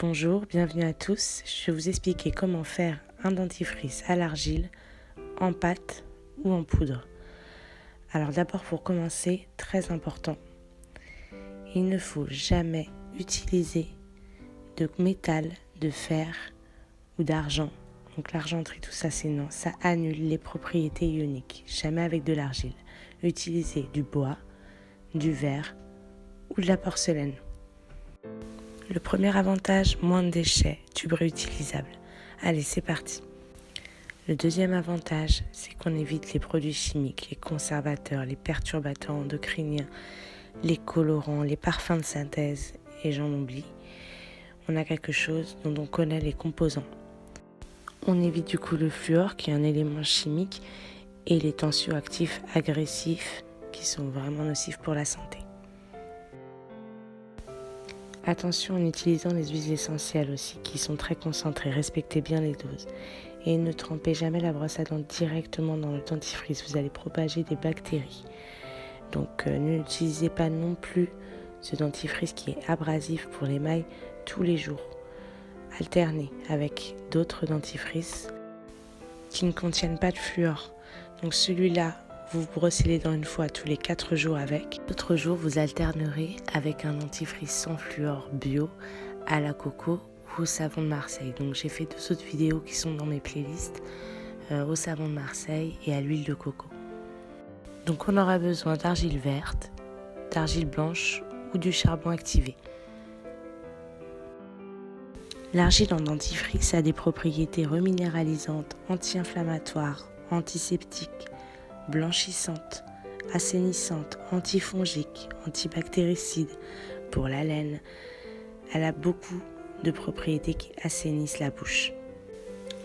Bonjour, bienvenue à tous. Je vais vous expliquer comment faire un dentifrice à l'argile, en pâte ou en poudre. Alors d'abord pour commencer, très important, il ne faut jamais utiliser de métal, de fer ou d'argent. Donc l'argenterie, tout ça c'est non, ça annule les propriétés ioniques, jamais avec de l'argile. Utilisez du bois, du verre ou de la porcelaine. Le premier avantage, moins de déchets, tubes réutilisables. Allez, c'est parti. Le deuxième avantage, c'est qu'on évite les produits chimiques, les conservateurs, les perturbateurs endocriniens, les colorants, les parfums de synthèse, et j'en oublie. On a quelque chose dont on connaît les composants. On évite du coup le fluor, qui est un élément chimique, et les tensioactifs agressifs, qui sont vraiment nocifs pour la santé. Attention en utilisant les huiles essentielles aussi, qui sont très concentrées, respectez bien les doses. Et ne trempez jamais la brosse à dents directement dans le dentifrice, vous allez propager des bactéries. Donc n'utilisez pas non plus ce dentifrice qui est abrasif pour l'émail tous les jours. Alternez avec d'autres dentifrices qui ne contiennent pas de fluor. Donc celui-là, vous brossez les dents une fois tous les 4 jours avec. L'autre jour, vous alternerez avec un dentifrice sans fluor bio à la coco ou au savon de Marseille. Donc j'ai fait 2 autres vidéos qui sont dans mes playlists, au savon de Marseille et à l'huile de coco. Donc on aura besoin d'argile verte, d'argile blanche ou du charbon activé. L'argile en dentifrice a des propriétés reminéralisantes, anti-inflammatoires, antiseptiques, blanchissantes, assainissantes, antifongiques, antibactéricides pour la laine. Elle a beaucoup de propriétés qui assainissent la bouche.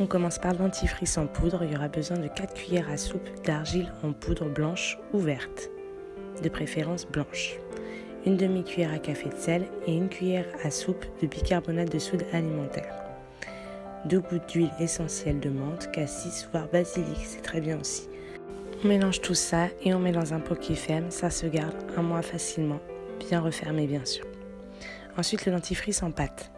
On commence par le dentifrice en poudre. Il y aura besoin de 4 cuillères à soupe d'argile en poudre blanche ou verte, de préférence blanche. Une demi-cuillère à café de sel et une cuillère à soupe de bicarbonate de soude alimentaire. 2 gouttes d'huile essentielle de menthe, cassis voire basilic, c'est très bien aussi. On mélange tout ça et on met dans un pot qui ferme, ça se garde 1 mois facilement, bien refermé bien sûr. Ensuite le dentifrice en pâte.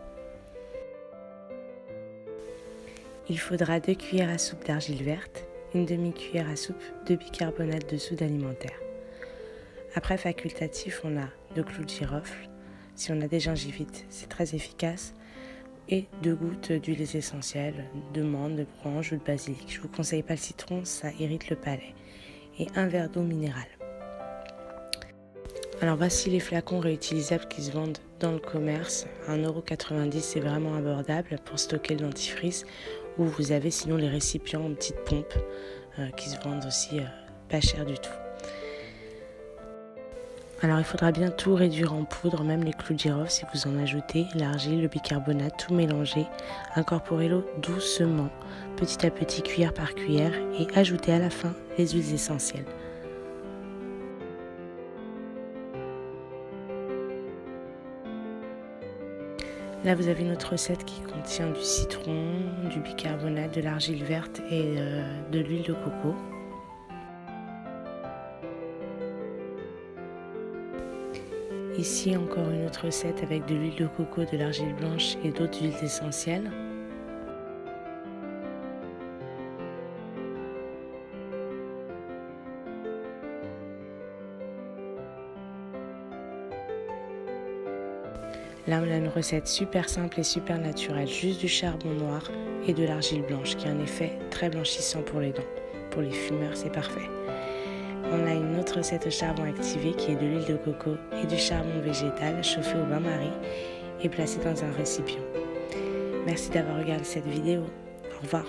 Il faudra 2 cuillères à soupe d'argile verte, une demi-cuillère à soupe de bicarbonate de soude alimentaire. Après facultatif, on a 2 clous de girofle, si on a des gingivites c'est très efficace, et 2 gouttes d'huiles essentielles, de menthe, de branche ou de basilic. Je ne vous conseille pas le citron, ça irrite le palais. Et 1 verre d'eau minérale. Alors voici les flacons réutilisables qui se vendent dans le commerce. 1,90 €, c'est vraiment abordable pour stocker le dentifrice. Ou vous avez sinon les récipients en petites pompes qui se vendent aussi pas cher du tout. Alors il faudra bien tout réduire en poudre, même les clous de girofle si vous en ajoutez, l'argile, le bicarbonate, tout mélanger. Incorporez-le doucement, petit à petit, cuillère par cuillère, et ajoutez à la fin les huiles essentielles. Là vous avez une autre recette qui contient du citron, du bicarbonate, de l'argile verte et de l'huile de coco. Ici encore une autre recette avec de l'huile de coco, de l'argile blanche et d'autres huiles essentielles. Là on a une recette super simple et super naturelle, juste du charbon noir et de l'argile blanche qui a un effet très blanchissant pour les dents. Pour les fumeurs c'est parfait. On a une autre recette au charbon activé qui est de l'huile de coco et du charbon végétal chauffé au bain-marie et placé dans un récipient. Merci d'avoir regardé cette vidéo. Au revoir.